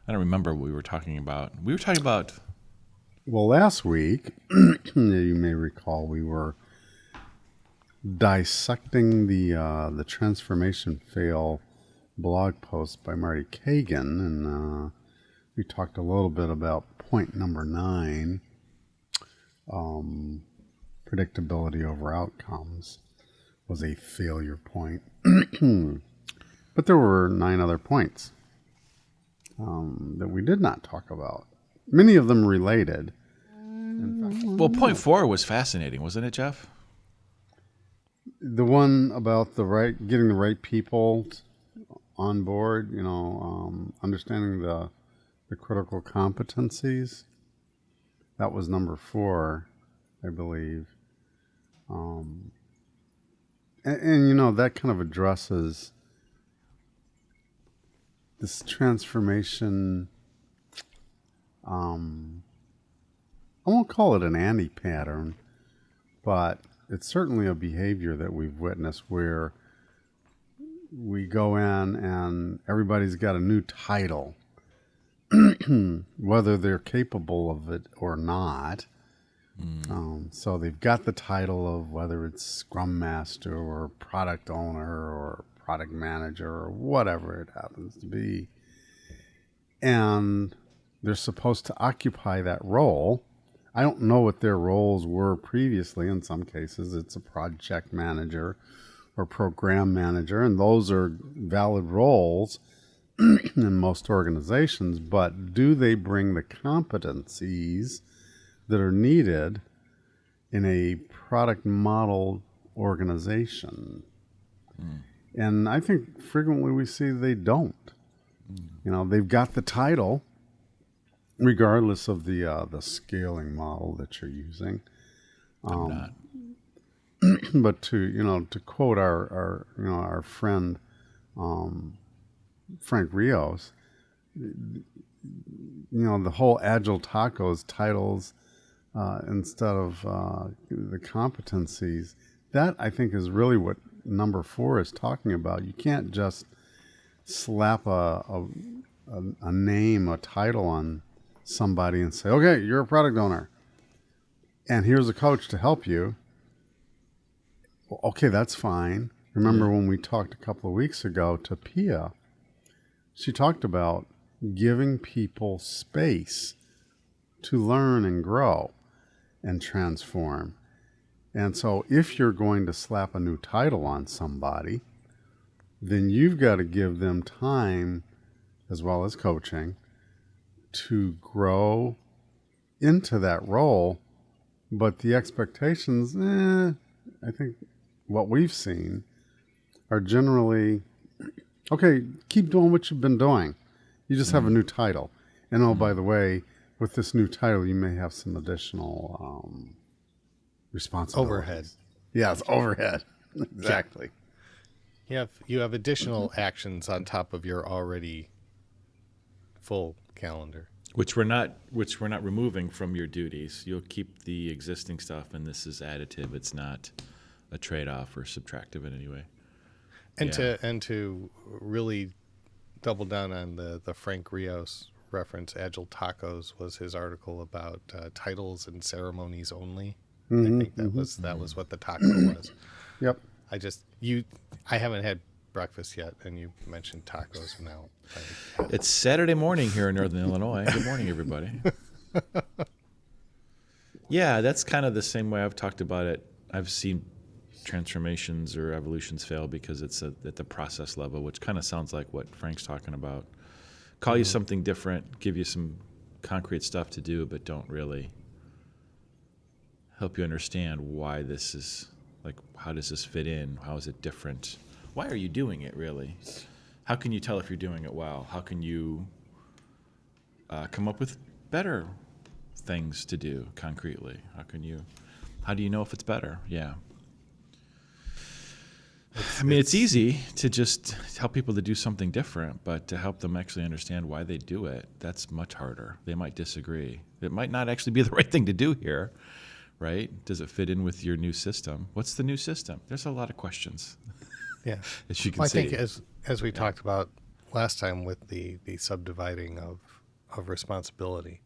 I don't remember what we were talking about. We were talking about. Well, last week, you may recall, we were dissecting the transformation fail blog post by Marty Kagan, and we talked a little bit about point number 9, predictability over outcomes was a failure point. But there were 9 other points that we did not talk about. Many of them related. In fact, Well, point 4 was fascinating, wasn't it, Jeff? the one about getting the right people on board, understanding the critical competencies. That was number 4, I believe. And that kind of addresses this transformation. I won't call it an anti-pattern, but it's certainly a behavior that we've witnessed where we go in and everybody's got a new title, whether they're capable of it or not. So they've got the title of whether it's Scrum Master or Product Owner or Product Manager or whatever it happens to be. And they're supposed to occupy that role. I don't know what their roles were previously. In some cases, it's a project manager or program manager, and those are valid roles in most organizations. But do they bring the competencies that are needed in a product model organization? And I think frequently we see they don't. They've got the title, regardless of the scaling model that you're using. I'm not. But to quote our friend Frank Rios, the whole Agile tacos titles instead of the competencies. That, I think, is really what number 4 is talking about. You can't just slap a name, a title on somebody and say, okay, you're a product owner, and here's a coach to help you. Well, okay, that's fine. Remember when we talked a couple of weeks ago to Pia, she talked about giving people space to learn and grow and transform. And so if you're going to slap a new title on somebody, then you've got to give them time, as well as coaching, to grow into that role. But the expectations, I think what we've seen are generally, okay, keep doing what you've been doing. You just have a new title. And oh, by the way, with this new title, you may have some additional responsibilities. Overhead. Yes, overhead. Exactly. You have additional actions on top of your already full calendar, Which we're not removing from your duties. You'll keep the existing stuff, and this is additive. It's not a trade-off or subtractive in any way. and to really double down on the Frank Rios reference. Agile Tacos was his article about titles and ceremonies only. I think that was what the taco was. Yep. I haven't had breakfast yet, and you mentioned tacos now. It's Saturday morning here in Northern Illinois. Good morning, everybody. Yeah, that's kind of the same way I've talked about it. I've seen transformations or evolutions fail because it's at the process level, which kind of sounds like what Frank's talking about. Call you something different, give you some concrete stuff to do, but don't really help you understand why this is, like, how does this fit in? How is it different? Why are you doing it, really? How can you tell if you're doing it well? How can you come up with better things to do concretely? How do you know if it's better? Yeah. It's easy to just tell people to do something different, but to help them actually understand why they do it, that's much harder. They might disagree. It might not actually be the right thing to do here, right? Does it fit in with your new system? What's the new system? There's a lot of questions. Yeah. As you can I see. think as we talked about last time with the subdividing of responsibility,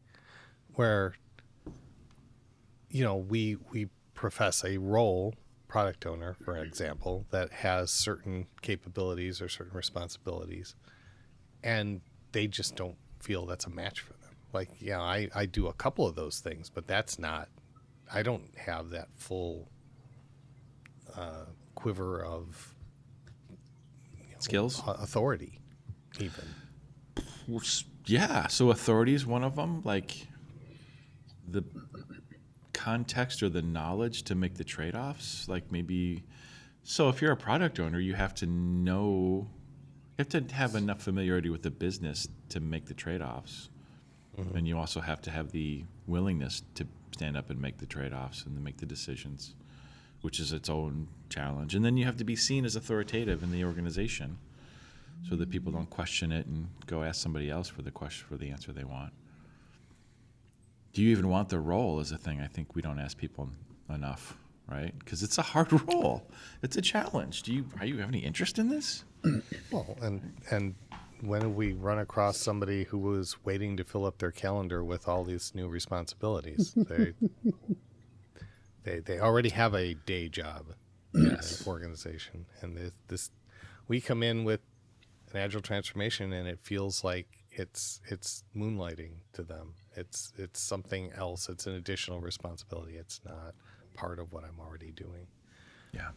where we profess a role, product owner, for example, that has certain capabilities or certain responsibilities, and they just don't feel that's a match for them. Like, yeah, I do a couple of those things, but that's not, I don't have that full quiver of Skills? authority, even. Well, yeah, so authority is one of them. Like the context or the knowledge to make the trade-offs. Like maybe, so if you're a product owner, you have to know, you have to have enough familiarity with the business to make the trade-offs. Mm-hmm. And you also have to have the willingness to stand up and make the trade-offs and to make the decisions, which is its own challenge. And then you have to be seen as authoritative in the organization so that people don't question it and go ask somebody else for the answer they want. Do you even want the role is a thing I think we don't ask people enough, right? Because it's a hard role. It's a challenge. Do you have any interest in this? Well, and when we run across somebody who was waiting to fill up their calendar with all these new responsibilities, they already have a day job in an organization, and this we come in with an agile transformation, and it feels like it's moonlighting to them. It's something else. It's an additional responsibility. It's not part of what I'm already doing. Yeah.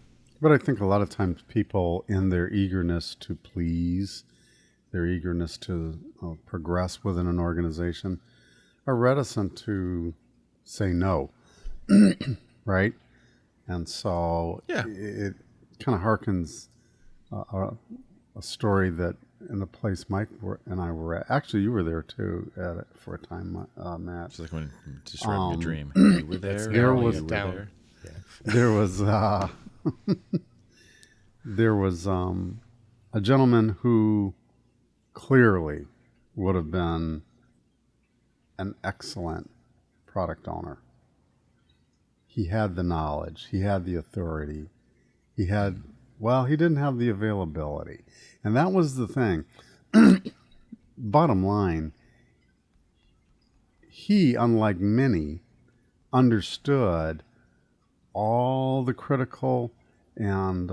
But I think a lot of times people, in their eagerness to please, their eagerness to progress within an organization, are reticent to say no, right? And so it kind of harkens a story that in the place Mike and I were at. Actually, you were there too at it for a time, Matt. It's like when describing a dream. You were there. There was you were there. Yeah. There was there was a gentleman who clearly would have been an excellent product owner. He had the knowledge. He had the authority. He didn't have the availability. And that was the thing. Bottom line, he, unlike many, understood all the critical and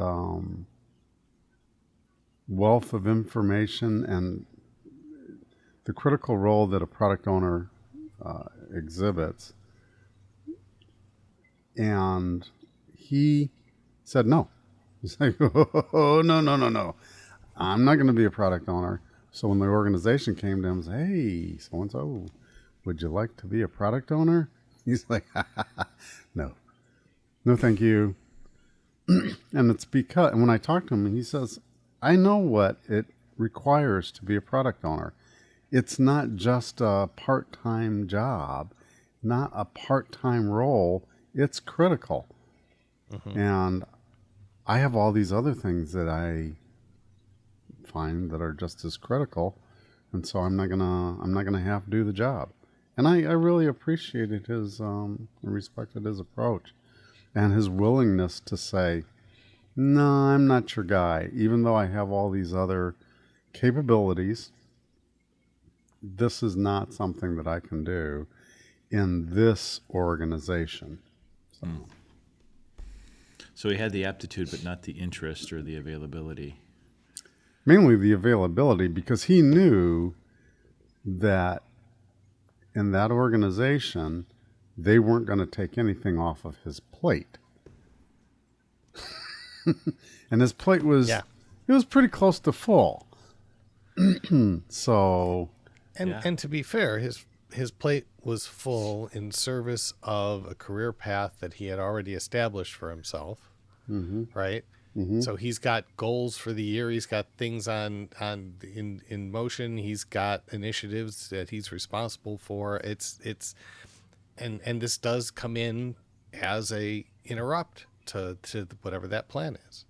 wealth of information and the critical role that a product owner exhibits. And he said no. He's like, oh, no. I'm not going to be a product owner. So when the organization came to him and said, hey, so-and-so, would you like to be a product owner? He's like, no, thank you. And it's because, and when I talked to him, he says, I know what it requires to be a product owner. It's not just a part-time job, not a part-time role. It's critical. Mm-hmm. And I have all these other things that I find that are just as critical, and so I'm not gonna half do the job. And I really appreciated his and respected his approach and his willingness to say, no, I'm not your guy, even though I have all these other capabilities. This is not something that I can do in this organization. So he had the aptitude, but not the interest or the availability. Mainly the availability, because he knew that in that organization, they weren't going to take anything off of his plate. And his plate was, it was pretty close to full. So. And to be fair, his plate was full in service of a career path that he had already established for himself, right? Mm-hmm. So he's got goals for the year. He's got things in motion. He's got initiatives that he's responsible for. And this does come in as a interrupt to whatever that plan is.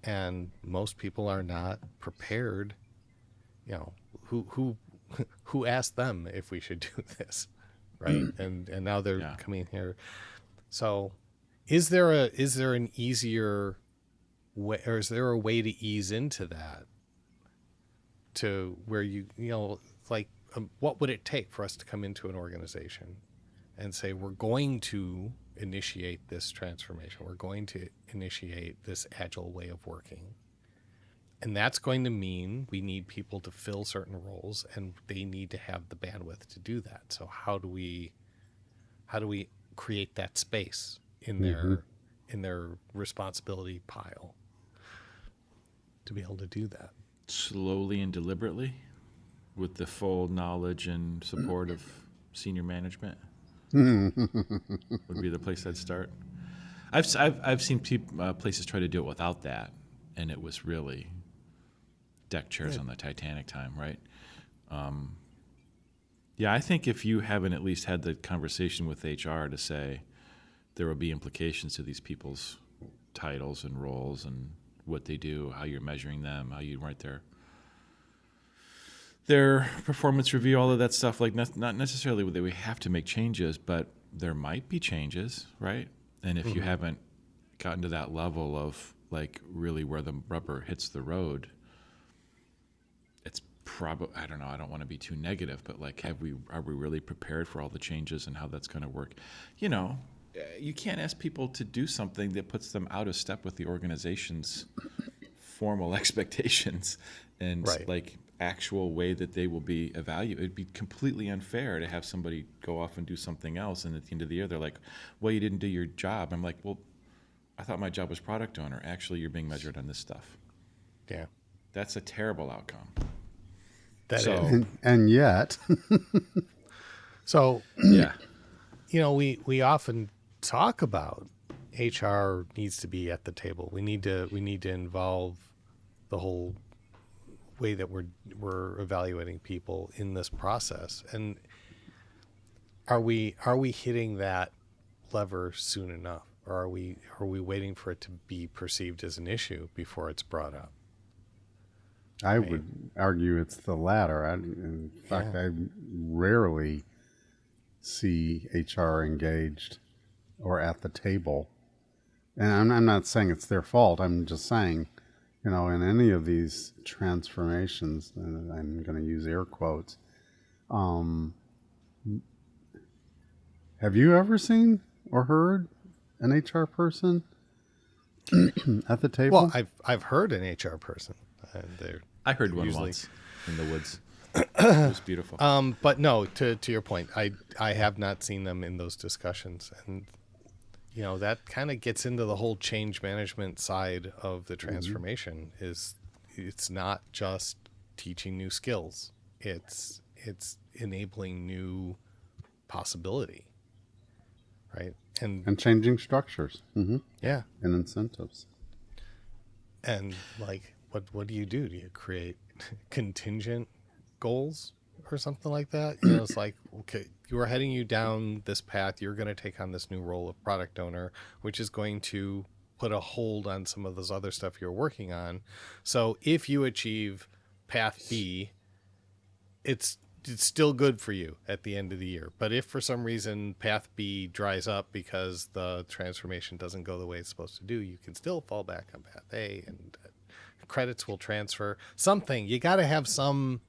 And most people are not prepared. Who asked them if we should do this, right? And now they're coming here. So, is there an easier way, or is there a way to ease into that to where like what would it take for us to come into an organization and say we're going to initiate this transformation, we're going to initiate this agile way of working, and that's going to mean we need people to fill certain roles, and they need to have the bandwidth to do that. So how do we create that space in their responsibility pile to be able to do that Slowly and deliberately, with the full knowledge and support of senior management, would be the place I'd start. I've seen places try to do it without that, and it was really deck chairs on the Titanic time, right? Yeah, I think if you haven't at least had the conversation with HR to say there will be implications to these people's titles and roles and what they do, how you're measuring them, how you write their performance review, all of that stuff, like not necessarily that we have to make changes, but there might be changes, right? And if you haven't gotten to that level of like really where the rubber hits the road, it's probably, I don't know, I don't want to be too negative, but like, are we really prepared for all the changes and how that's going to work? You know, you can't ask people to do something that puts them out of step with the organization's formal expectations and like actual way that they will be evaluated. It'd be completely unfair to have somebody go off and do something else, and at the end of the year they're like, well, you didn't do your job. I'm like, well, I thought my job was product owner. Actually, you're being measured on this stuff. Yeah, that's a terrible outcome. And yet so yeah, we often talk about HR needs to be at the table. We need to involve the whole way that we're evaluating people in this process. And are we hitting that lever soon enough, or are we waiting for it to be perceived as an issue before it's brought up? I would argue it's the latter. In fact, I rarely see HR engaged or at the table. And I'm not saying it's their fault. I'm just saying, in any of these transformations, and I'm going to use air quotes, have you ever seen or heard an HR person at the table? Well, I've heard an HR person. I heard one usually once in the woods. It was beautiful. But no, to your point, I have not seen them in those discussions, and that kind of gets into the whole change management side of the transformation. Is it's not just teaching new skills; it's enabling new possibility, right? And changing structures. Yeah, and incentives. And like, what do? Do you create contingent goals or something like that? It's like, okay, we're heading you down this path. You're going to take on this new role of product owner, which is going to put a hold on some of those other stuff you're working on. So if you achieve path B, it's still good for you at the end of the year. But if for some reason path B dries up because the transformation doesn't go the way it's supposed to do, you can still fall back on path A, and credits will transfer. Something, you got to have some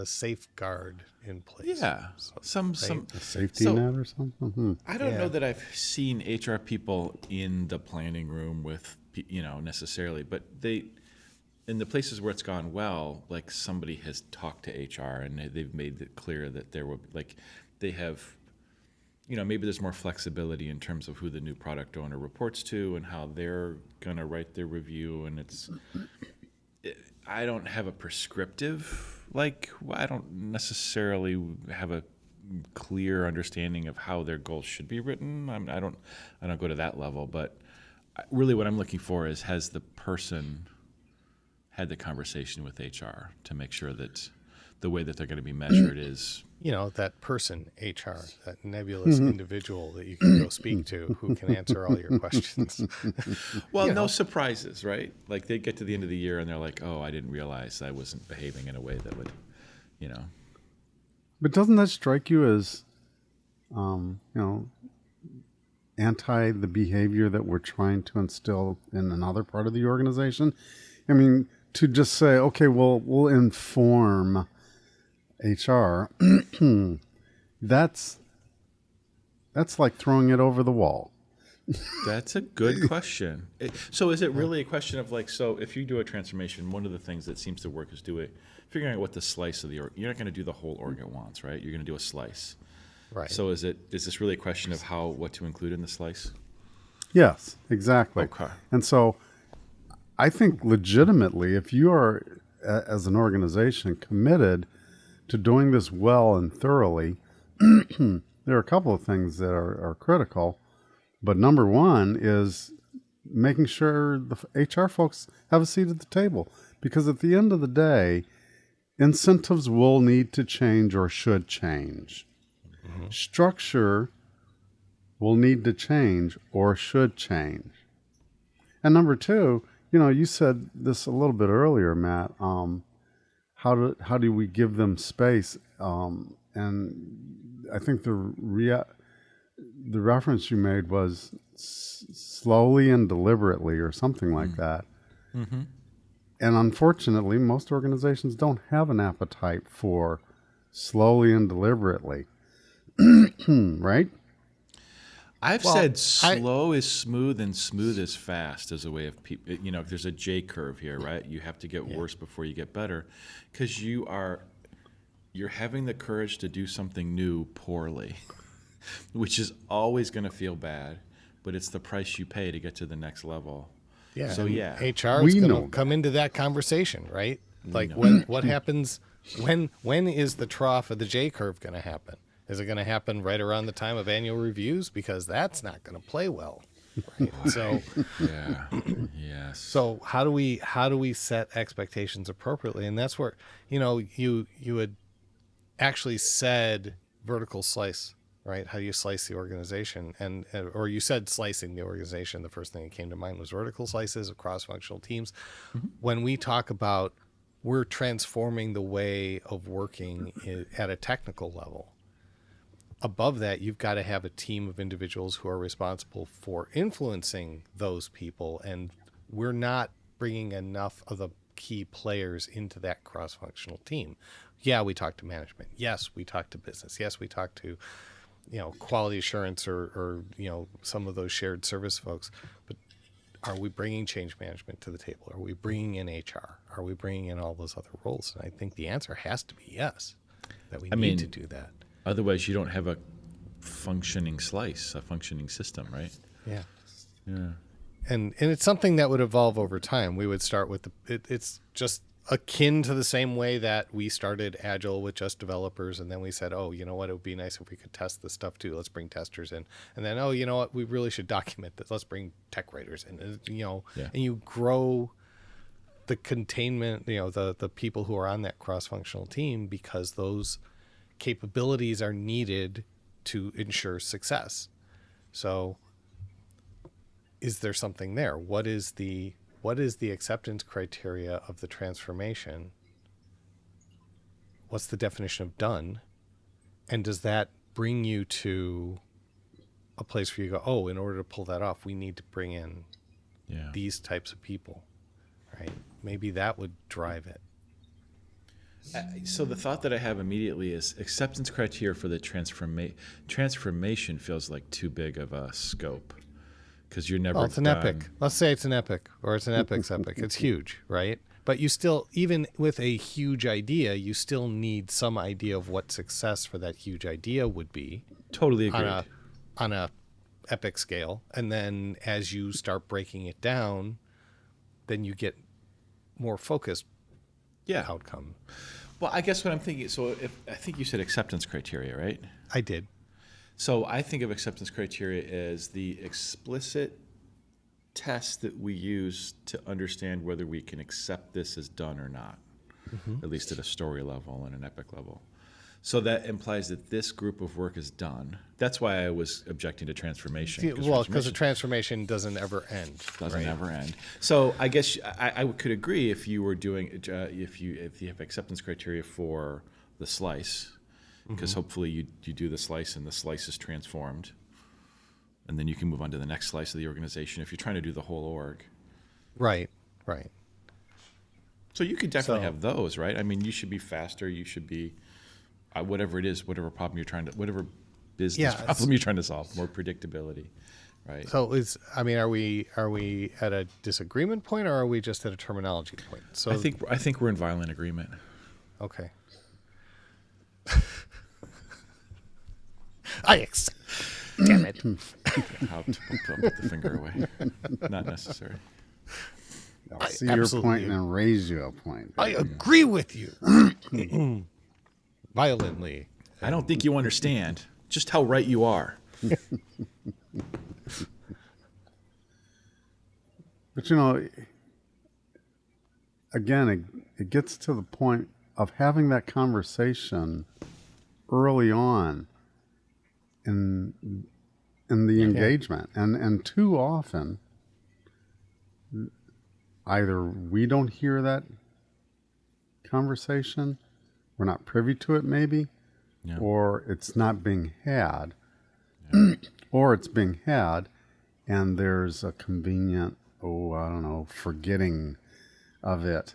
safeguard in place. Yeah, some A safety net or something. I don't know that I've seen HR people in the planning room with necessarily, but in the places where it's gone well, like somebody has talked to HR and they've made it clear that there will, like, they have, maybe there's more flexibility in terms of who the new product owner reports to and how they're gonna write their review, and I don't have a prescriptive, I don't necessarily have a clear understanding of how their goals should be written. I don't go to that level, but really what I'm looking for is, has the person had the conversation with HR to make sure that the way that they're going to be measured is, that person, HR, that nebulous individual that you can go speak to who can answer all your questions. Well, no surprises, right? Like, they get to the end of the year and they're like, oh, I didn't realize I wasn't behaving in a way that would, But doesn't that strike you as, anti the behavior that we're trying to instill in another part of the organization. I mean, to just say, okay, well, we'll inform HR, that's like throwing it over the wall. That's a good question. So is it really a question of like, so if you do a transformation, one of the things that seems to work is figuring out what the slice of the org, you're not going to do the whole org at once, right? You're going to do a slice. Right. So is this really a question of what to include in the slice? Yes, exactly. Okay. And so I think legitimately, if you are, as an organization, committed to doing this well and thoroughly, there are a couple of things that are critical. But number one is making sure the HR folks have a seat at the table. Because at the end of the day, incentives will need to change or should change. Mm-hmm. Structure will need to change or should change. And number two, you said this a little bit earlier, Matt. How do we give them space? And I think the reference you made was slowly and deliberately, or something like that. Mm-hmm. And unfortunately, most organizations don't have an appetite for slowly and deliberately, right? I've said slow is smooth and smooth is fast as a way of people. There's a J curve here, right? You have to get worse before you get better, because you're having the courage to do something new poorly, which is always going to feel bad, but it's the price you pay to get to the next level. Yeah. So HR is going to come into that conversation, right? Like what happens when is the trough of the J curve going to happen? Is it going to happen right around the time of annual reviews? Because that's not going to play well. Right? So yeah, yes. So how do we set expectations appropriately? And that's where you had actually said vertical slice, right? How do you slice the organization? Or you said slicing the organization. The first thing that came to mind was vertical slices of cross-functional teams. Mm-hmm. When we talk about we're transforming the way of working at a technical level, above that, you've got to have a team of individuals who are responsible for influencing those people. And we're not bringing enough of the key players into that cross-functional team. Yeah, we talk to management. Yes, we talk to business. Yes, we talk to, quality assurance or some of those shared service folks. But are we bringing change management to the table? Are we bringing in HR? Are we bringing in all those other roles? And I think the answer has to be yes, that we need to do that. Otherwise, you don't have a functioning slice, a functioning system, right? Yeah. Yeah. And it's something that would evolve over time. We would start with it's just akin to the same way that we started Agile with just developers, and then we said, oh, you know what, it would be nice if we could test this stuff too. Let's bring testers in. And then, oh, you know what, we really should document this. Let's bring tech writers in. And you grow the containment, the people who are on that cross-functional team, because those capabilities are needed to ensure success. So is there something there? What is the acceptance criteria of the transformation? What's the definition of done? And does that bring you to a place where you go, oh, in order to pull that off, we need to bring in these types of people, right? Maybe that would drive it. So the thought that I have immediately is acceptance criteria for the transformation feels like too big of a scope, because you're never. Well, it's an epic. Let's say it's an epic, or it's an epic's epic. It's huge, right? But you still, even with a huge idea, you still need some idea of what success for that huge idea would be. Totally agreed. On a epic scale, and then as you start breaking it down, then you get more focused. Outcome. Well, I guess what I'm thinking, I think you said acceptance criteria, right? I did. So I think of acceptance criteria as the explicit test that we use to understand whether we can accept this as done or not, at least at a story level and an epic level. So that implies that this group of work is done. That's why I was objecting to transformation. Because the transformation doesn't ever end. Doesn't ever end. So I guess I could agree if you were doing if you have acceptance criteria for the slice, because hopefully you do the slice and the slice is transformed. and then you can move on to the next slice of the organization if you're trying to do the whole org. Right. Right. So you could definitely So- have those, right? I mean, you should be faster. You should be whatever it is, whatever business Yeah, problem you're trying to solve, more predictability, right? So are we at a disagreement point, or are we just at a terminology point? So I think we're in violent agreement. okay. Damn it. How to put the finger away. Not necessary. I'll I see your absolutely- point and raise you a point. I agree with you. Violently. I don't think you understand just how right you are. But again, it gets to the point of having that conversation early on in the engagement, and too often, either we don't hear that conversation, we're not privy to it, maybe, Yeah. or it's not being had, or it's being had, and there's a convenient, forgetting of it.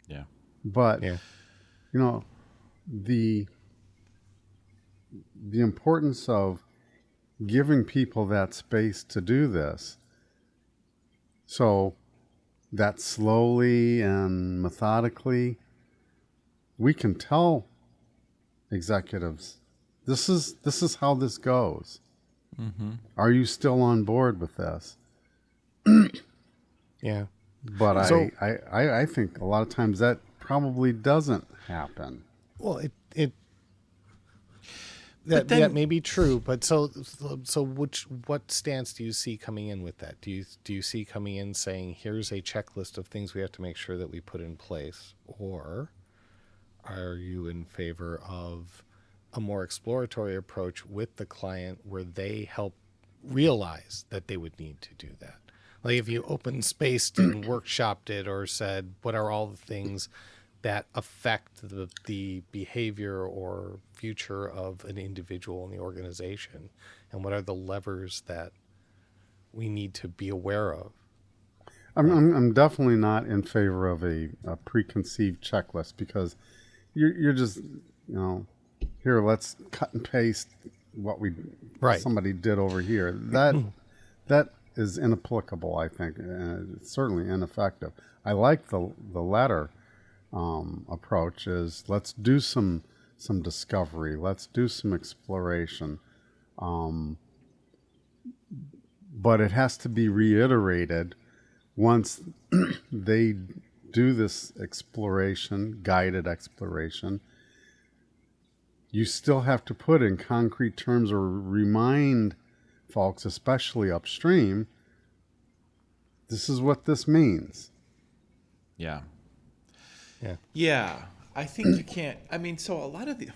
Yeah. But Yeah. the importance of giving people that space to do this, so that slowly and methodically we can tell executives, this is how this goes. Mm-hmm. Are you still on board with this? Yeah. But So- I think a lot of times that probably doesn't happen. Well, But that then- may be true, but so what stance do you see coming in with that? Do you see coming in saying, here's a checklist of things we have to make sure that we put in place, or are you in favor of a more exploratory approach with the client where they help realize that they would need to do that? Like if you open spaced and workshopped it, or said, what are all the things that affect the behavior or future of an individual in the organization, and what are the levers that we need to be aware of? I'm definitely not in favor of a preconceived checklist, because you're just, here, let's cut and paste what Right. somebody did over here. That is inapplicable, I think. It's certainly ineffective. I like the latter approach, is let's do some discovery, let's do some exploration, but it has to be reiterated once they do this exploration, guided exploration. You still have to put in concrete terms, or remind folks, especially upstream, this is what this means. Yeah. Yeah. Yeah. I think you can't. I mean, so a lot of the,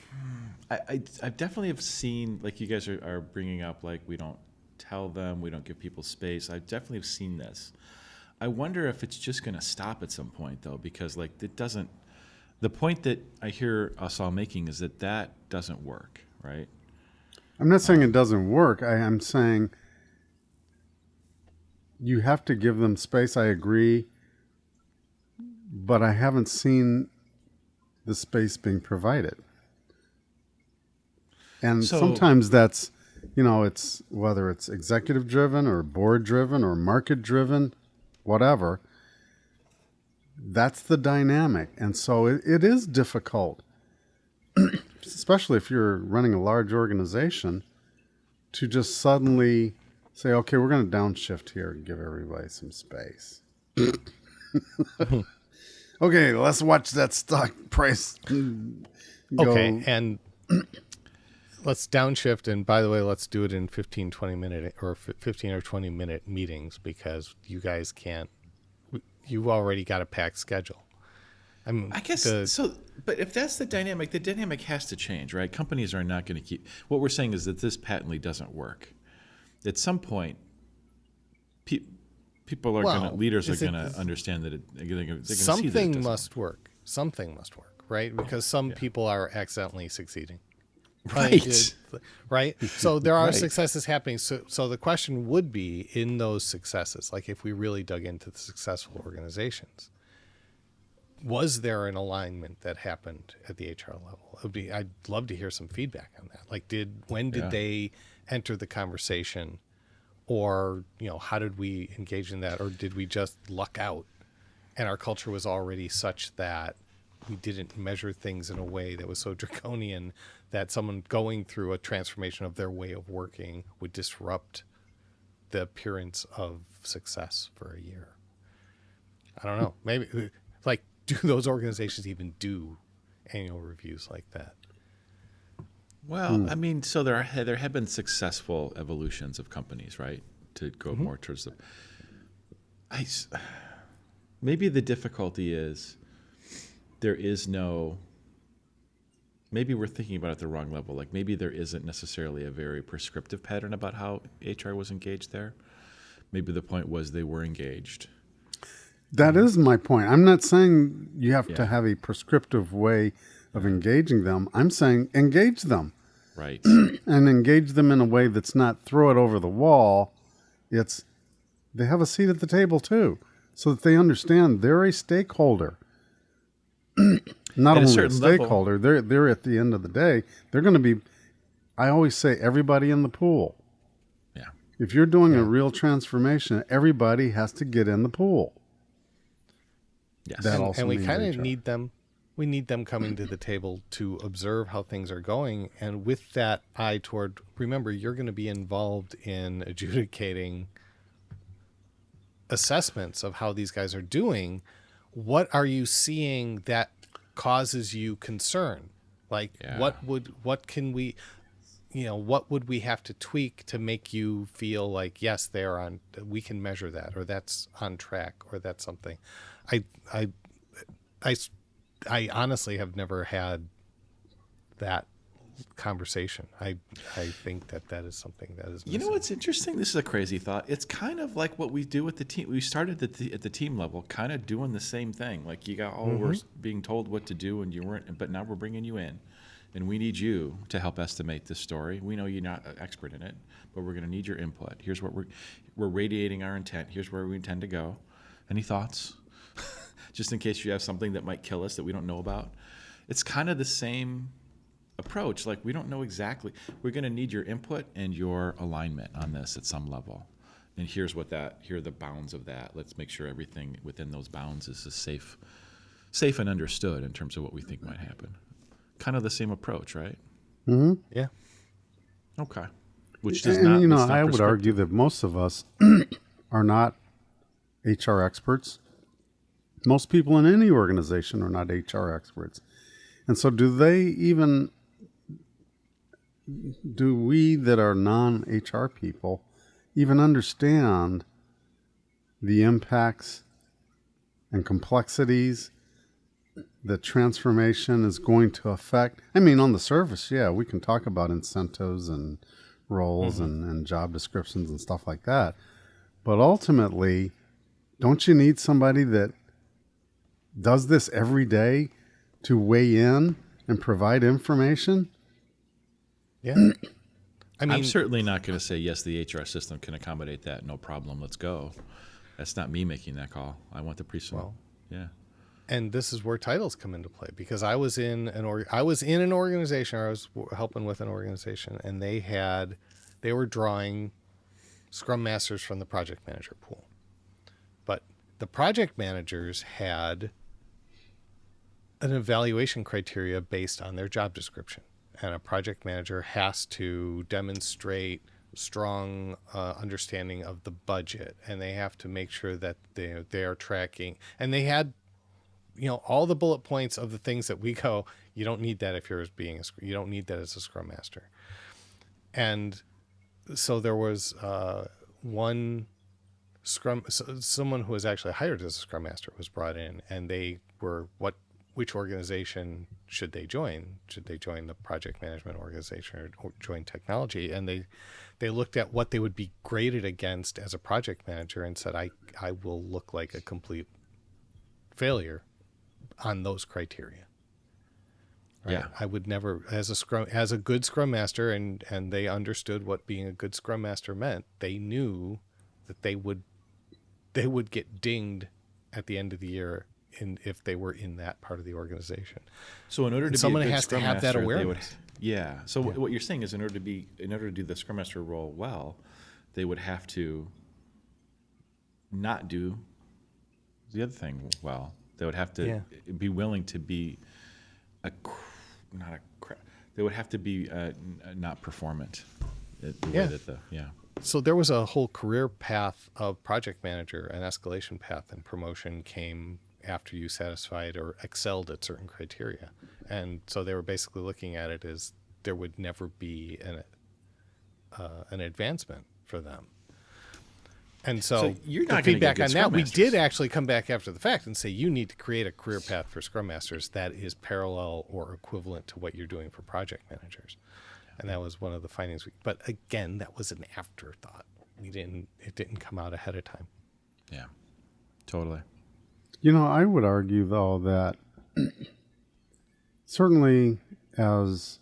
I definitely have seen, like you guys are bringing up, like we don't tell them, we don't give people space. I definitely have seen this. I wonder if it's just going to stop at some point, though, because like it doesn't. The point that I hear us all making is that doesn't work, right? I'm not saying it doesn't work. I'm saying you have to give them space. I agree. But I haven't seen the space being provided. And So- sometimes that's, it's whether it's executive driven or board driven or market driven, whatever. That's the dynamic. And so it is difficult, especially if you're running a large organization, to just suddenly say, okay, we're going to downshift here and give everybody some space. Okay, let's watch that stock price go. Okay, and let's downshift, and by the way, let's do it in 15 or 20 minute meetings, because you guys can't, you've already got a packed schedule. I guess so. But if that's the dynamic has to change, right? Companies are not going to keep. What we're saying is that this patently doesn't work. At some point, people are leaders are going to understand that they're going to see that it something doesn't must work. Something must work, right? Because some people are accidentally succeeding. Right. Right. So there are Right. successes happening. So the question would be, in those successes, like if we really dug into the successful organizations, was there an alignment that happened at the HR level? I'd love to hear some feedback on that. Like, when did Yeah. they enter the conversation, or, how did we engage in that? Or did we just luck out and our culture was already such that we didn't measure things in a way that was so draconian that someone going through a transformation of their way of working would disrupt the appearance of success for a year? I don't know. Maybe, like, do those organizations even do annual reviews like that? Well, I mean, so there have been successful evolutions of companies, right? To go more towards the, maybe the difficulty is there is no. Maybe we're thinking about it at the wrong level. Like maybe there isn't necessarily a very prescriptive pattern about how HR was engaged there. Maybe the point was they were engaged. That is my point. I'm not saying you have to Yeah. have a prescriptive way of engaging them. I'm saying engage them Right. and engage them in a way that's not throw it over the wall. It's they have a seat at the table too, so that they understand they're a stakeholder. Not At a only a certain level. stakeholder, they're at the end of the day, they're going to be, I always say, everybody in the pool. Yeah. If you're doing a real transformation, everybody has to get in the pool. Yes. That also And we means kind of HR. need them. We need them coming to the table to observe how things are going. And with that eye toward, remember, you're going to be involved in adjudicating assessments of how these guys are doing. What are you seeing that causes you concern? Like, Yeah. what would we have to tweak to make you feel like, yes, we can measure that, or that's on track, or that's something. I honestly have never had that conversation. I think that is something that is missing. You know what's interesting? This is a crazy thought. It's kind of like what we do with the team. We started at the team level, kind of doing the same thing. Like you got, we're being told what to do, and you weren't. But now we're bringing you in, and we need you to help estimate this story. We know you're not an expert in it, but we're going to need your input. Here's what we're radiating our intent. Here's where we intend to go. Any thoughts? Just in case you have something that might kill us that we don't know about. It's kind of the same approach. Like we don't know exactly. We're going to need your input and your alignment on this at some level. And here are the bounds of that. Let's make sure everything within those bounds is safe and understood in terms of what we think might happen. Kind of the same approach, right? Yeah. Okay. Which does And not. you know, it's not I would prescriptive. argue that most of us are not HR experts. Most people in any organization are not HR experts. And so do we that are non-HR people even understand the impacts and complexities that transformation is going to affect? I mean, on the surface, yeah, we can talk about incentives and roles and job descriptions and stuff like that. But ultimately, don't you need somebody that does this every day to weigh in and provide information? Yeah. I mean, I'm certainly not going to say, yes, the HR system can accommodate that. No problem. Let's go. That's not me making that call. I want the pre-sale. Yeah. and this is where titles come into play, because I was in an organization, or I was helping with an organization, and they were drawing scrum masters from the project manager pool. But the project managers had an evaluation criteria based on their job description. And a project manager has to demonstrate strong understanding of the budget, and they have to make sure that they are tracking. And they had, all the bullet points of the things that we go, you don't need that if you don't need that as a scrum master. And so there was one someone who was actually hired as a scrum master was brought in, and they were, which organization should they join? Should they join the project management organization or join technology? And they looked at what they would be graded against as a project manager and said, I will look like a complete failure on those criteria. Right? Yeah. I would never, as a good Scrum Master, and they understood what being a good Scrum Master meant. They knew that they would get dinged at the end of the year if they were in that part of the organization. So in order And to be a someone good has to Scrum have that Master, they would, awareness. yeah. So Yeah. what you're saying is in order to do the Scrum Master role well, they would have to not do the other thing well. They would have to Yeah. be willing to be they would have to be not performant. The Yeah. way that So there was a whole career path of project manager, an escalation path, and promotion came after you satisfied or excelled at certain criteria. And so they were basically looking at it as there would never be an advancement for them. And so you're the not gonna get feedback good on that, Scrum we Masters. did actually come back after the fact and say, you need to create a career path for Scrum Masters that is parallel or equivalent to what you're doing for project managers. And that was one of the findings. But again, that was an afterthought. It didn't come out ahead of time. yeah, totally. I would argue, though, that certainly as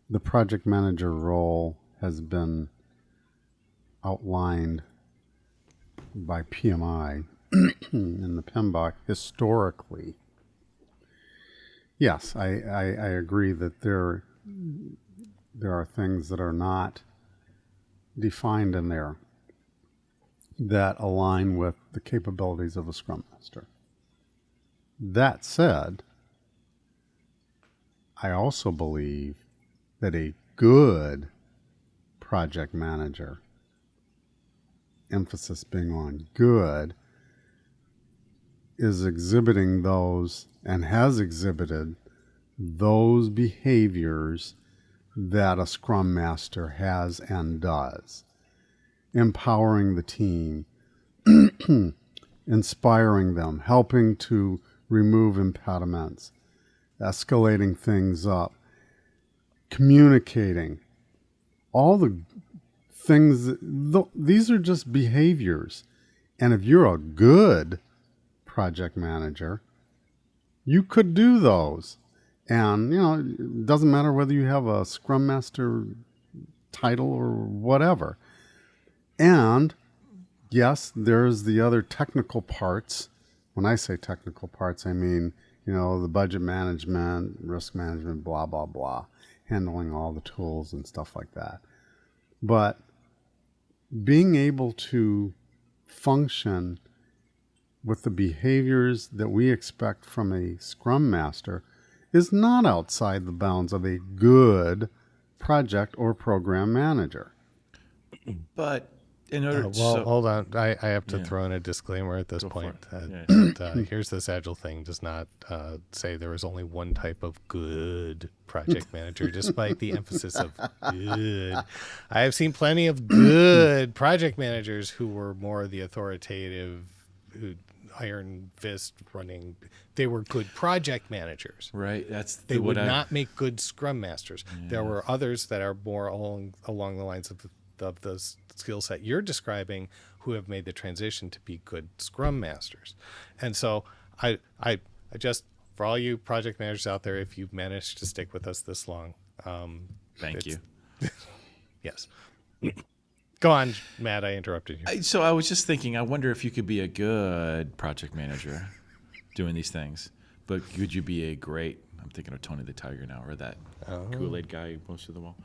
the project manager role has been outlined by PMI in the PMBOK historically, yes, I agree that there are things that are not defined in there that align with the capabilities of a Scrum Master. That said, I also believe that a good project manager, emphasis being on good, is exhibiting those and has exhibited those behaviors that a Scrum Master has and does. Empowering the team, inspiring them, helping to remove impediments, escalating things up, communicating, all the things. These are just behaviors. And if you're a good project manager, you could do those. And, it doesn't matter whether you have a Scrum Master title or whatever. And yes, there's the other technical parts. When I say technical parts, I mean, the budget management, risk management, blah, blah, blah, handling all the tools and stuff like that. But being able to function with the behaviors that we expect from a Scrum Master is not outside the bounds of a good project or program manager. But in order, Hold on. I have to Yeah. throw in a disclaimer at this Go for point. it. That here's this Agile thing does not say there is only one type of good project manager, despite the emphasis of good. I have seen plenty of good project managers who were more the authoritative, iron fist running. They were good project managers. right, They would not make good Scrum Masters. There were others that are more along the lines of the skill set you're describing who have made the transition to be good Scrum Masters. And so I just, for all you project managers out there, if you've managed to stick with us this long, Thank you. Yes. Go on, Matt, I interrupted you. So I was just thinking, I wonder if you could be a good project manager doing these things, but could you be a great, I'm thinking of Tony the Tiger now, or that Kool-Aid guy who posts to the wall.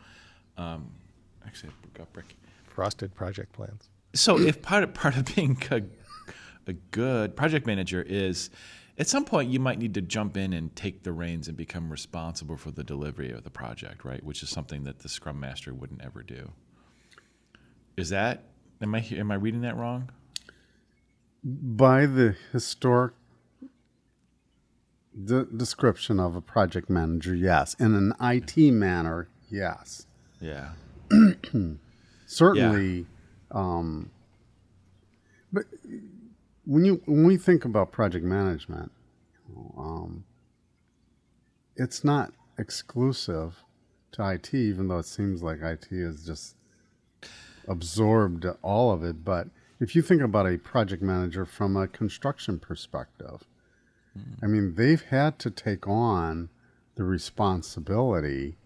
Actually, I got Brick. Frosted project plans. So if part of being a good project manager is, at some point you might need to jump in and take the reins and become responsible for the delivery of the project, right? Which is something that the Scrum Master wouldn't ever do. Is that, am I reading that wrong? By the historic description of a project manager, yes. In an IT manner, yes. Yeah. Certainly. But when we think about project management, it's not exclusive to IT, even though it seems like IT is just absorbed all of it. But if you think about a project manager from a construction perspective, I mean, they've had to take on the responsibility,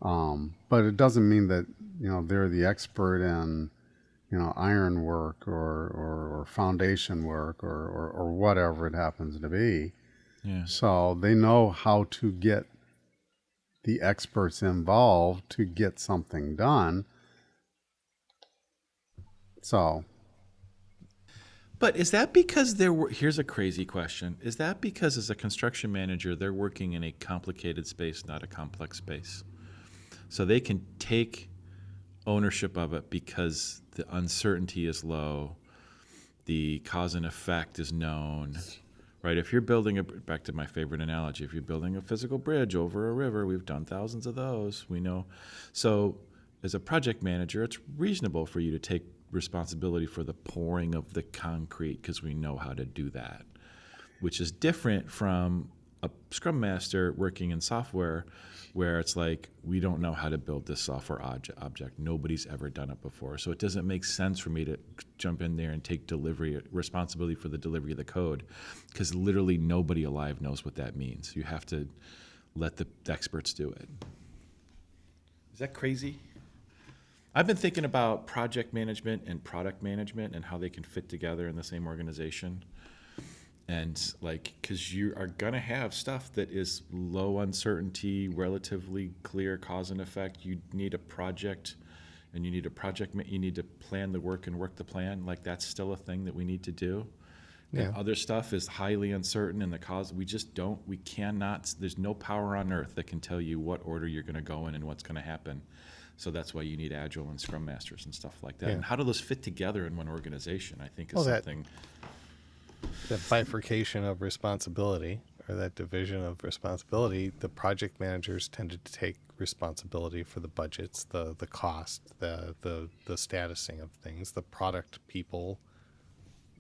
but it doesn't mean that, they're the expert in, iron work or foundation work or whatever it happens to be. Yeah. So they know how to get the experts involved to get something done. So, But is that because here's a crazy question. Is that because as a construction manager, they're working in a complicated space, not a complex space? So they can take ownership of it because the uncertainty is low, the cause and effect is known, right? If you're building back to my favorite analogy, if you're building a physical bridge over a river, we've done thousands of those, we know. So as a project manager, it's reasonable for you to take responsibility for the pouring of the concrete because we know how to do that, which is different from a Scrum Master working in software where it's like, we don't know how to build this software object. Nobody's ever done it before. So it doesn't make sense for me to jump in there and take responsibility for the delivery of the code because literally nobody alive knows what that means. You have to let the experts do it. Is that crazy? I've been thinking about project management and product management and how they can fit together in the same organization. And because you are going to have stuff that is low uncertainty, relatively clear cause and effect. You need a project and you need to plan the work and work the plan. That's still a thing that we need to do. Yeah. And other stuff is highly uncertain and we cannot, there's no power on earth that can tell you what order you're going to go in and what's going to happen. So that's why you need Agile and Scrum Masters and stuff like that. Yeah. And how do those fit together in one organization, I think is something. That bifurcation of responsibility, or that division of responsibility, the project managers tended to take responsibility for the budgets, the cost, the statusing of things. The product people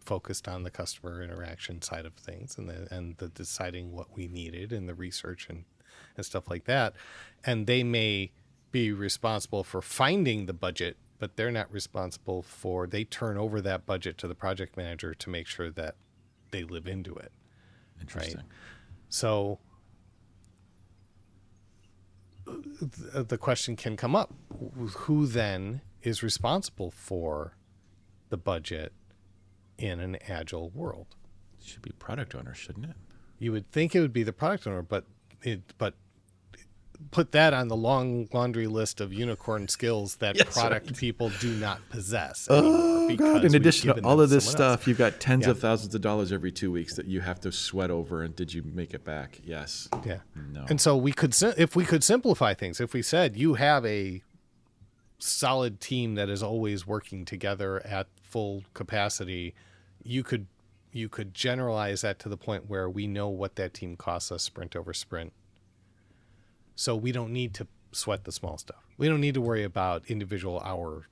focused on the customer interaction side of things and the deciding what we needed and the research and stuff like that. And they may be responsible for finding the budget, but they're not responsible they turn over that budget to the project manager to make sure that they live into it. Interesting. Right? So the question can come up, who then is responsible for the budget in an Agile world? It should be product owner, shouldn't it? You would think it would be the product owner, but put that on the long laundry list of unicorn skills that product people do not possess anymore. God, in addition to all of this stuff, else. You've got tens of thousands of dollars every 2 weeks that you have to sweat over. And did you make it back? Yes. Yeah. No. And so if we could simplify things, if we said you have a solid team that is always working together at full capacity, you could generalize that to the point where we know what that team costs us sprint over sprint. So we don't need to sweat the small stuff. We don't need to worry about individual hour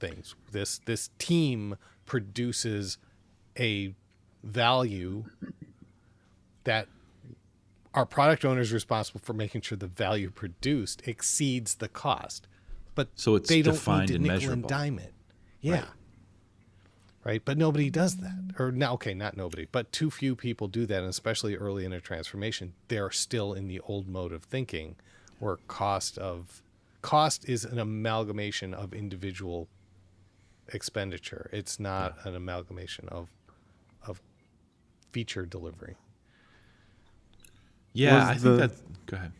things. This team produces a value that our product owner is responsible for making sure the value produced exceeds the cost. But so it's they don't defined need to and nickel measurable. and dime it. Yeah. Right. But nobody does that. Or now, okay, not nobody, but too few people do that, and especially early in a transformation. They're still in the old mode of thinking where cost is an amalgamation of individual expenditure. It's not an amalgamation of feature delivery. Yeah, I think that. Go ahead.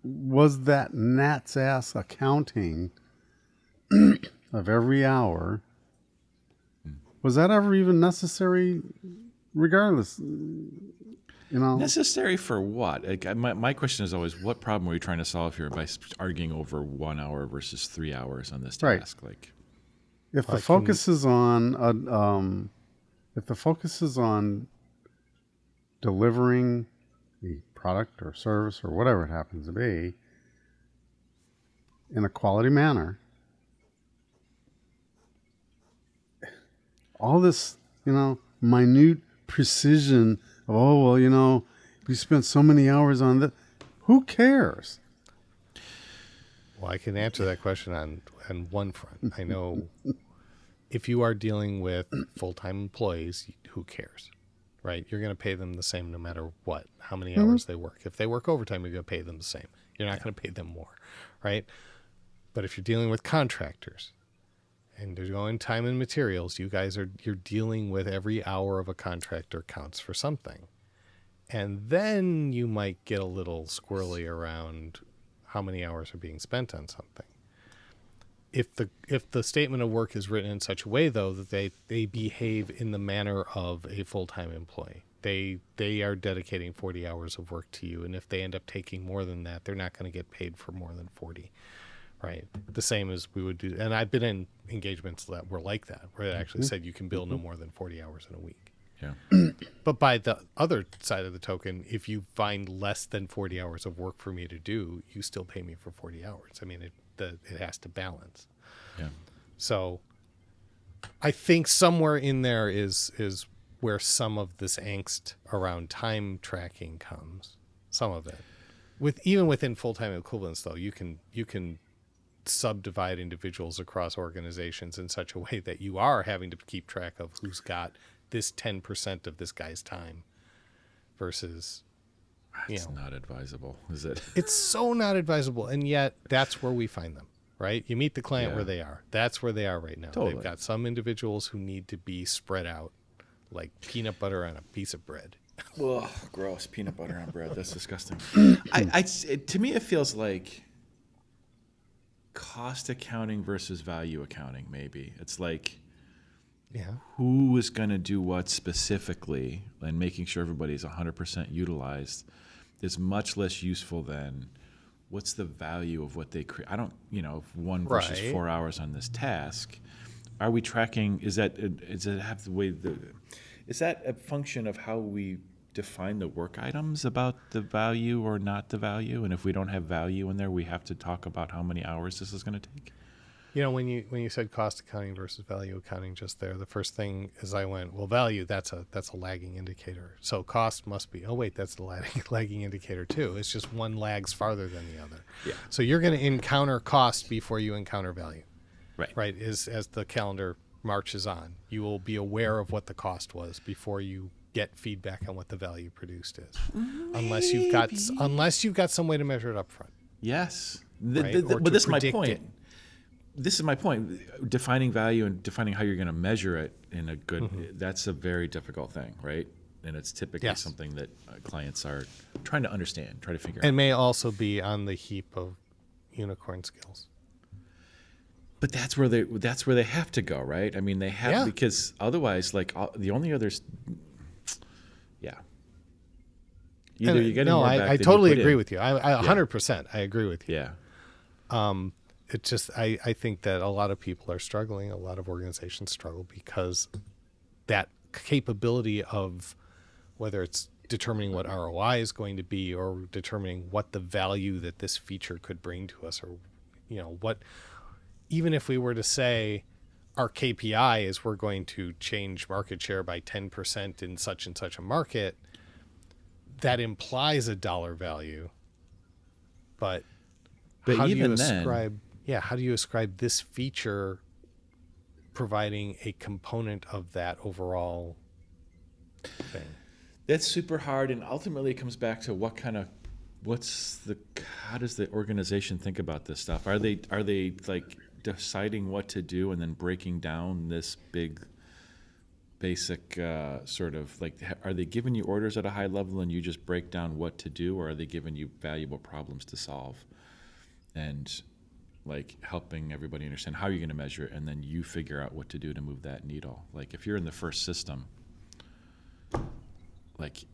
Was that Nat's ass accounting of every hour? Was that ever even necessary? Regardless, Necessary for what? My question is always, what problem are you trying to solve here by arguing over 1 hour versus 3 hours on this task? Right. If the focus is on delivering the product or service or whatever it happens to be in a quality manner, all this, minute precision of, you spent so many hours on that. Who cares? Well, I can answer that question on one front. I know if you are dealing with full-time employees, who cares, right? You're going to pay them the same no matter what, how many hours they work. If they work overtime, you're going to pay them the same. You're not going to pay them more, right? But if you're dealing with contractors and they're going time and materials, you're dealing with every hour of a contractor counts for something. And then you might get a little squirrely around how many hours are being spent on something. If the statement of work is written in such a way, though, that they behave in the manner of a full-time employee, they are dedicating 40 hours of work to you, and if they end up taking more than that, they're not going to get paid for more than 40, right? The same as we would do, and I've been in engagements that were like that, where it actually said you can bill no more than 40 hours in a week. Yeah. But by the other side of the token, if you find less than 40 hours of work for me to do, you still pay me for 40 hours. I mean, it has to balance. Yeah. So I think somewhere in there is where some of this angst around time tracking comes. Some of it. Even within full-time equivalents, though, you can subdivide individuals across organizations in such a way that you are having to keep track of who's got this 10% of this guy's time versus, It's not advisable, is it? It's so not advisable, and yet that's where we find them, right? You meet the client where they are. That's where they are right now. Totally. They've got some individuals who need to be spread out like peanut butter on a piece of bread. Ugh, gross. Peanut butter on bread. That's disgusting. To me, it feels like cost accounting versus value accounting, maybe. It's like, who is going to do what specifically, and making sure everybody's 100% utilized is much less useful than what's the value of what they create. I don't, if 1 versus 4 hours on this task, are we tracking, is that a function of how we define the work items about the value or not the value? And if we don't have value in there, we have to talk about how many hours this is going to take? When you said cost accounting versus value accounting just there, the first thing is I went, well, value, that's a lagging indicator. So cost must be, oh wait, that's the lagging indicator too. It's just one lags farther than the other. Yeah. So you're going to encounter cost before you encounter value. Right. Right. As the calendar marches on, you will be aware of what the cost was before you get feedback on what the value produced is. Unless you've got some way to measure it up front. Yes. Right? But this is my point. It. This is my point. Defining value and defining how you're going to measure it in a good, that's a very difficult thing, right? And it's typically something that clients are trying to understand, try to figure out. And may also be on the heap of unicorn skills. But that's where they have to go, right? I mean, they have, because otherwise, like the only others, either you get more back I than totally you put agree in. with you. I 100%. I agree with you. Yeah. It's just I think that a lot of people are struggling. A lot of organizations struggle because that capability of whether it's determining what ROI is going to be or determining what the value that this feature could bring to us, or what, even if we were to say our KPI is we're going to change market share by 10% in such and such a market, that implies a dollar value. But how do you ascribe? How do you ascribe this feature providing a component of that overall thing? That's super hard, and ultimately it comes back to how does the organization think about this stuff? Are they like deciding what to do and then breaking down this big basic sort of like, are they giving you orders at a high level and you just break down what to do, or are they giving you valuable problems to solve and like helping everybody understand how you're going to measure it, and then you figure out what to do to move that needle? Like if you're in the first system, like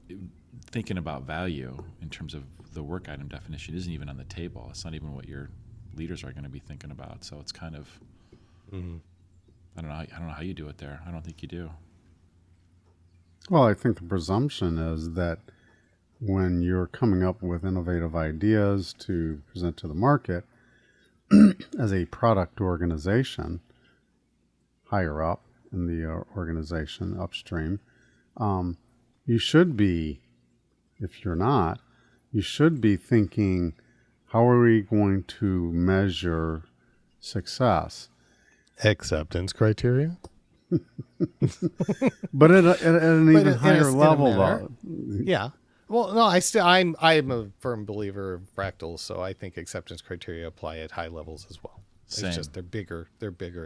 thinking about value in terms of the work item definition isn't even on the table. It's not even what your leaders are going to be thinking about. So it's kind of, I don't know how you do it there. I don't think you do. Well, I think the presumption is that when you're coming up with innovative ideas to present to the market as a product organization, higher up in the organization, upstream, you should be, if you're not, you should be thinking, how are we going to measure success? Acceptance criteria? But at an But even higher level, manner. though. Yeah. Well, no, I'm a firm believer of fractals, so I think acceptance criteria apply at high levels as well. Same. It's just they're bigger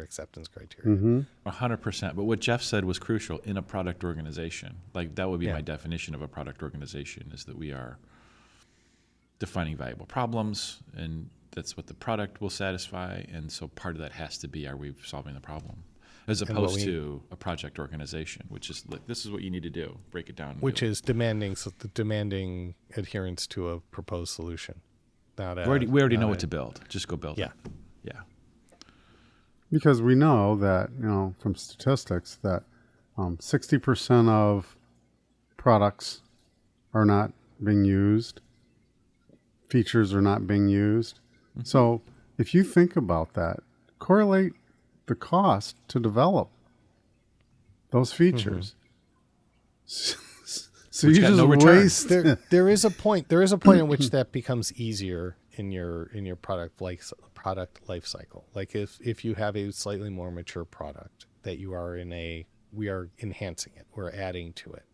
acceptance criteria. 100%. But what Jeff said was crucial in a product organization. Like that would be Yeah. my definition of a product organization, is that we are defining valuable problems, and that's what the product will satisfy. And so part of that has to be, are we solving the problem? As opposed to a project organization, which is like, this is what you need to do. Break it down. Which is demanding adherence to a proposed solution. Not a, we already know not what a- to build. Just go build Yeah. it. Yeah. Because we know that, from statistics that 60% of products are not being used, features are not being used. So if you think about that, correlate the cost to develop those features. So Which you got just no return. waste. there is a point in which that becomes easier in your product life cycle. Like if you have a slightly more mature product that we are enhancing it, we're adding to it.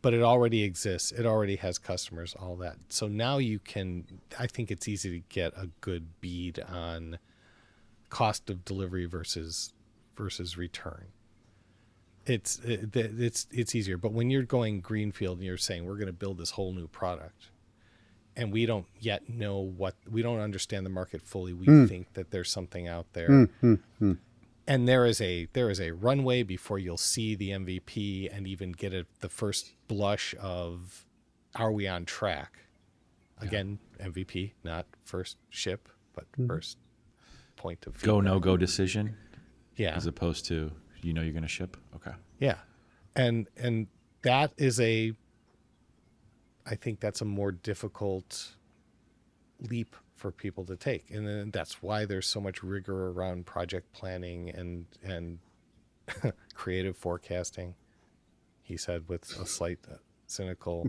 But it already exists. It already has customers, all that. So now I think it's easy to get a good bead on cost of delivery versus return. It's easier. But when you're going greenfield and you're saying we're going to build this whole new product, and we don't yet know we don't understand the market fully. We think that there's something out there. And there is a runway before you'll see the MVP and even get the first blush of, are we on track? Again, MVP, not first ship, but first point of Go, feedback. no-go decision. Yeah. As opposed to, you're going to ship. Okay. Yeah. And that is I think that's a more difficult leap for people to take. And then that's why there's so much rigor around project planning and creative forecasting, he said with a slight cynical.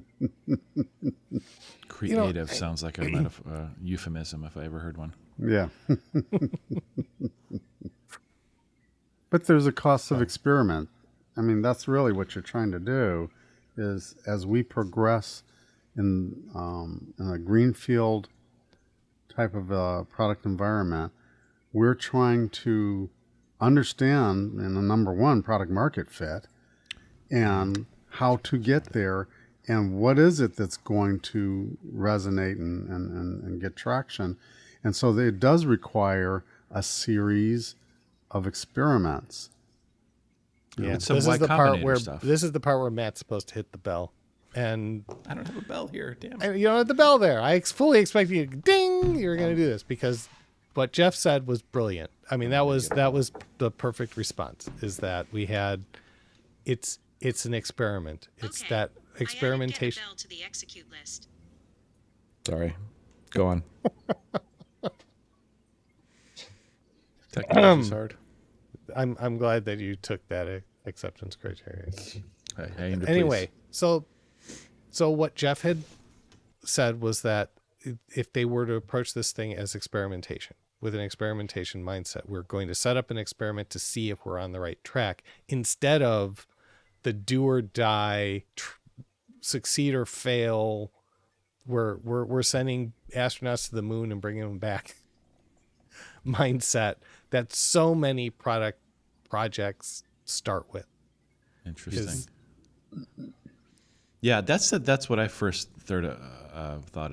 Creative sounds like a euphemism if I ever heard one. Yeah. But there's a cost of experiment. I mean, that's really what you're trying to do, is as we progress in a greenfield type of product environment, we're trying to understand, number one, product market fit, and how to get there, and what is it that's going to resonate and get traction. And so it does require a series of experiments. Yeah, It's some this is Y the part Combinator where stuff. this is the part where Matt's supposed to hit the bell, and I don't have a bell here. Damn. you don't have the bell there. I fully expect you to ding. You're going to do this because what Jeff said was brilliant. I mean, that was the perfect response. Is that we had it's an experiment. It's that experimentation. I added get a bell to the execute list. Sorry. Go on. Technology's hard. I'm glad that you took that acceptance criteria. Hey, Andrew, Anyway, please. so what Jeff had said was that if they were to approach this thing as experimentation, with an experimentation mindset, we're going to set up an experiment to see if we're on the right track, instead of the do or die, succeed or fail. We're sending astronauts to the moon and bringing them back mindset that so many projects start with. Interesting. Yeah, that's what I first thought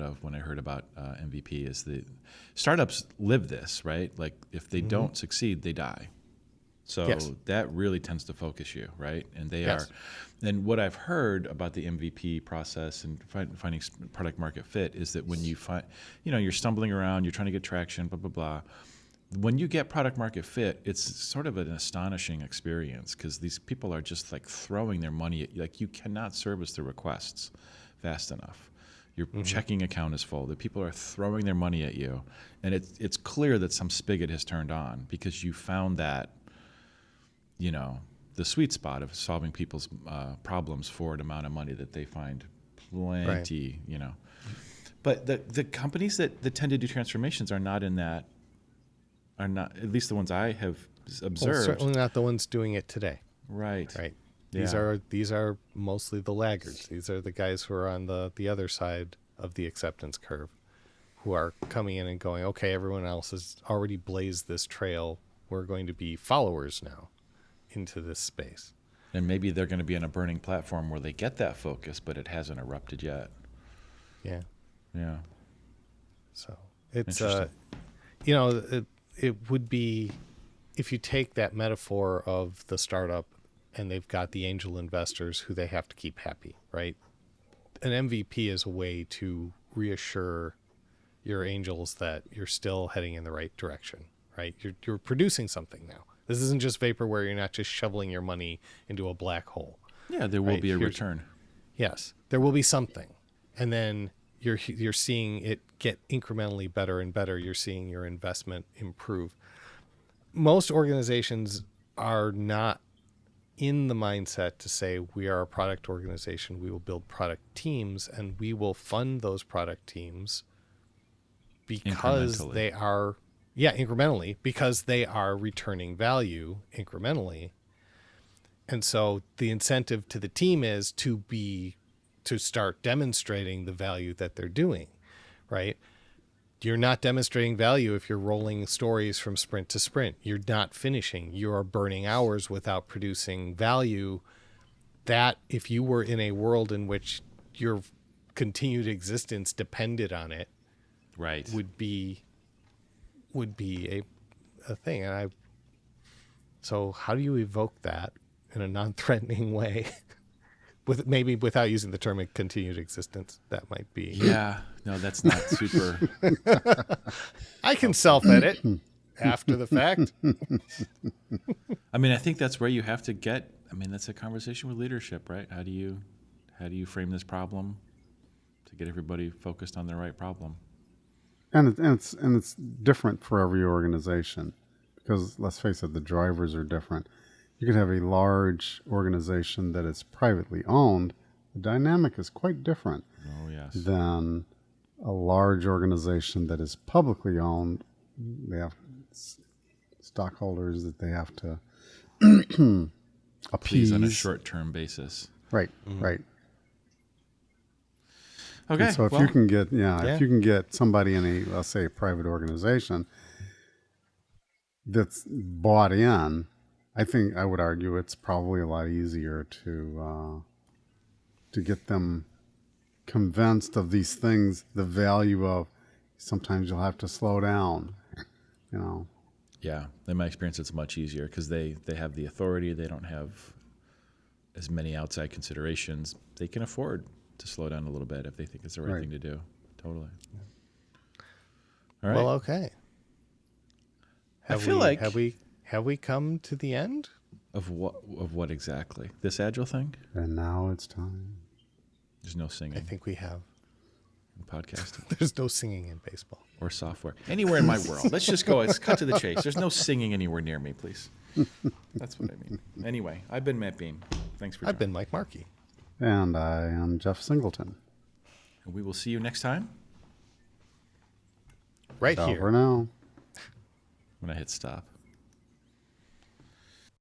of when I heard about MVP. Is the startups live this, right? Like if they don't succeed, they die. So Yes. that really tends to focus you, right? And they Yes. are. And what I've heard about the MVP process and finding product market fit is that when you find, you're stumbling around, you're trying to get traction, blah blah blah. When you get product market fit, it's sort of an astonishing experience because these people are just like throwing their money at you. Like you cannot service the requests fast enough. Your checking account is full. The people are throwing their money at you, and it's clear that some spigot has turned on because you found that, the sweet spot of solving people's problems for an amount of money that they find plenty. But the companies that tend to do transformations are not in that. Are not, at least the ones I have Well, observed. certainly not the ones doing it today. Right. Right. Yeah. These are mostly the laggards. These are the guys who are on the other side of the acceptance curve, who are coming in and going, okay, everyone else has already blazed this trail. We're going to be followers now into this space. And maybe they're going to be on a burning platform where they get that focus, but it hasn't erupted yet. Yeah. Yeah. So it's Interesting. it would be, if you take that metaphor of the startup and they've got the angel investors who they have to keep happy, right? An MVP is a way to reassure your angels that you're still heading in the right direction, right? You're producing something now. This isn't just vaporware. You're not just shoveling your money into a black hole. Yeah, there will Right. be a return. Yes, there will be something, and then you're seeing it get incrementally better and better. You're seeing your investment improve. Most organizations are not in the mindset to say we are a product organization. We will build product teams, and we will fund those product teams because Incrementally. they are, incrementally, because they are returning value incrementally. And so the incentive to the team is to start demonstrating the value that they're doing, right? You're not demonstrating value if you're rolling stories from sprint to sprint. You're not finishing. You are burning hours without producing value. That, if you were in a world in which your continued existence depended on it, Right. would be a thing. And so how do you evoke that in a non-threatening way? Maybe without using the term continued existence, that might be. Yeah. No, that's not super. I can self-edit after the fact. I mean, I think that's where you have to get. I mean, that's a conversation with leadership, right? How do you frame this problem to get everybody focused on the right problem? And it's different for every organization, because let's face it, the drivers are different. You could have a large organization that is privately owned. The dynamic is quite different Oh yes. than a large organization that is publicly owned. They have stockholders that they have to appease Please on a short-term basis. Right, right. Okay. And so if well, you can get, if you can get somebody in a, let's say, a private organization that's bought in, I think I would argue it's probably a lot easier to get them convinced of these things, the value of sometimes you'll have to slow down, you know. Yeah, in my experience, it's much easier because they have the authority. They don't have as many outside considerations. They can afford to slow down a little bit if they think it's the right thing to do. Totally. All right. Well, okay. I feel like have we come to the end? of what exactly? This Agile thing? And now it's time. There's no I singing think we have. in podcasting There's no singing in baseball. or software anywhere in my world. Let's just go. Let's cut to the chase. There's no singing anywhere near me, please. That's what I mean. Anyway, I've been Matt Bean. Thanks for. I've joining. been Mike Markey. And I am Jeff Singleton. And we will see you next time Right Ciao here. for now. when I hit stop.